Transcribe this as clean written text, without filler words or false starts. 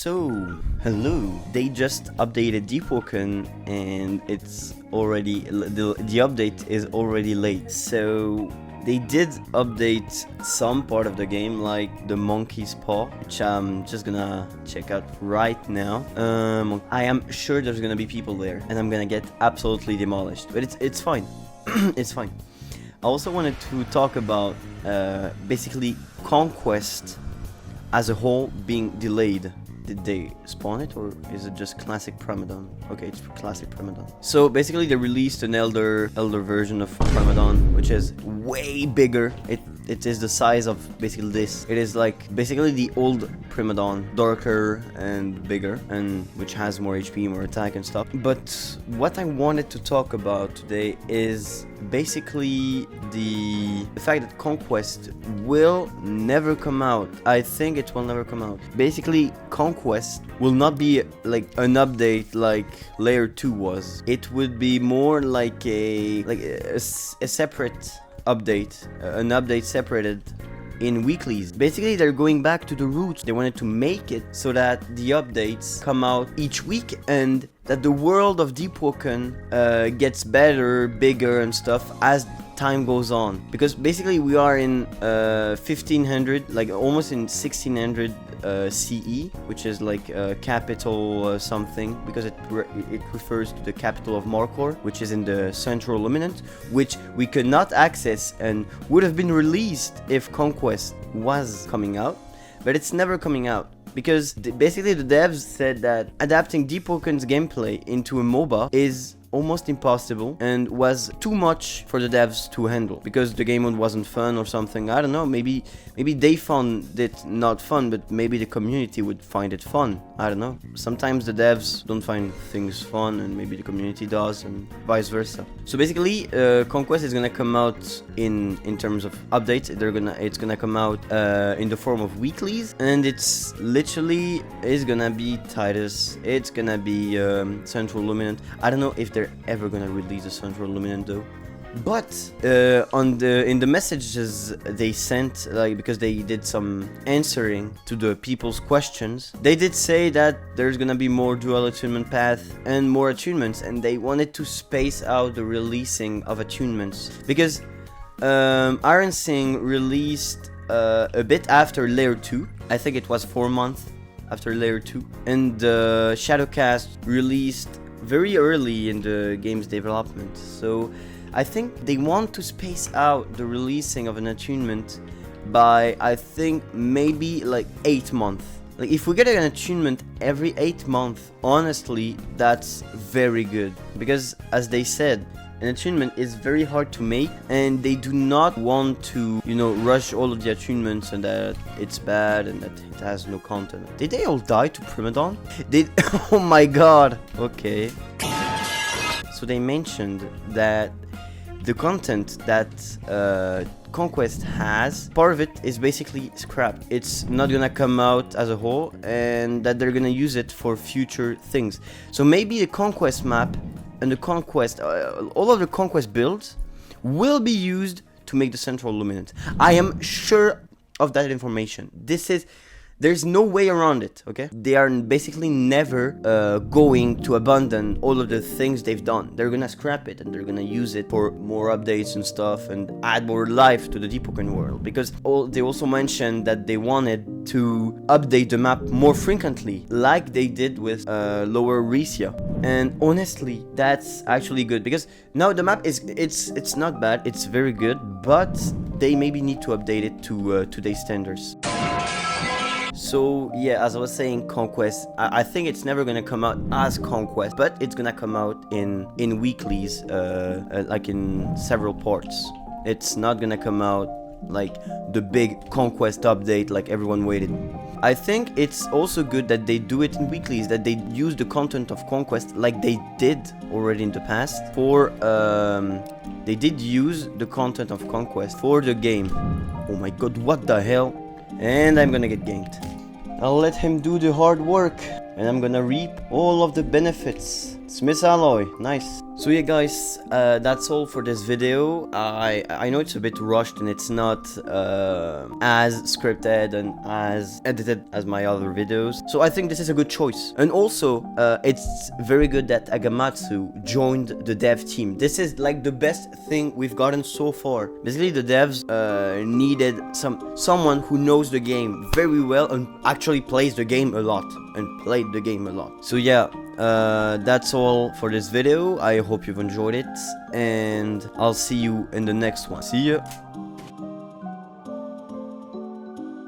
So, hello. They just updated Deepwoken and it's already, the update is already late. So, they did update some part of the game, like the monkey's paw, which I'm just gonna check out right now. I am sure there's gonna be people there, and I'm gonna get absolutely demolished. But it's fine. It's fine. I also wanted to talk about basically Conquest as a whole being delayed. Did they spawn it, or is it just classic Primadon? Okay, it's classic Primadon. So basically they released an elder version of Primadon, which is way bigger. It is the size of basically this. It is like basically the old Primadon, darker and bigger, and which has more HP, more attack and stuff. But what I wanted to talk about today is basically the fact that Conquest will never come out. I think it will never come out. Basically, Conquest will not be like an update like Layer 2 was. It would be more like a separate update, an update separated in weeklies. Basically, they're going back to the roots. They wanted to make it so that the updates come out each week and that the world of Deepwoken gets better, bigger and stuff as time goes on. Because basically we are in 1500, like almost in 1600 CE, which is like capital something, because it refers to the capital of Markor, which is in the central luminant, which we could not access and would have been released if Conquest was coming out, but it's never coming out. Because basically the devs said that adapting Deepwoken's gameplay into a MOBA is almost impossible and was too much for the devs to handle, because the game mode wasn't fun or something. I don't know, maybe they found it not fun, but maybe the community would find it fun. I don't know. Sometimes the devs don't find things fun and maybe the community does, and vice versa. So basically Conquest is gonna come out in terms of updates. It's gonna come out in the form of weeklies, and it's literally is gonna be Titus, it's gonna be Central Luminant. I don't know if they're ever gonna release a Central Luminant though. But in the messages they sent, like, because they did some answering to the people's questions, they did say that there's gonna be more dual attunement path and more attunements, and they wanted to space out the releasing of attunements, because Iron Sing released a bit after Layer 2. I think it was 4 months after Layer 2, and Shadowcast released very early in the game's development. So I think they want to space out the releasing of an attunement by, I think, maybe like 8 months. Like, if we get an attunement every 8 months, honestly, that's very good. Because, as they said, an attunement is very hard to make, and they do not want to, you know, rush all of the attunements and that it's bad and that it has no content. Did they all die to Primadon? Oh my god. Okay. So they mentioned that the content that Conquest has, part of it is basically scrapped. It's not gonna come out as a whole, and that they're gonna use it for future things. So maybe the Conquest map and the Conquest, all of the Conquest builds will be used to make the Central Luminant. I am sure of that information. There's no way around it, okay? They are basically never going to abandon all of the things they've done. They're gonna scrap it and they're gonna use it for more updates and stuff and add more life to the Deepwoken world. Because they also mentioned that they wanted to update the map more frequently, like they did with Lower Risia. And honestly, that's actually good, because now the map it's not bad, it's very good, but they maybe need to update it to today's standards. So yeah, as I was saying, Conquest, I think it's never gonna come out as Conquest, but it's gonna come out in weeklies, like in several parts. It's not gonna come out like the big Conquest update like everyone waited. I think it's also good that they do it in weeklies, that they use the content of Conquest like they did already in the past for they did use the content of Conquest for the game. Oh my god, what the hell? And I'm gonna get ganked. I'll let him do the hard work, and I'm gonna reap all of the benefits. Smith's Alloy, nice. So yeah guys, that's all for this video. I know it's a bit rushed and it's not as scripted and as edited as my other videos, so I think this is a good choice. And also it's very good that Agamatsu joined the dev team. This is like the best thing we've gotten so far. Basically the devs needed someone who knows the game very well and actually plays the game a lot and played the game a lot. So yeah, that's all for this video. I hope you've enjoyed it, and I'll see you in the next one. See ya.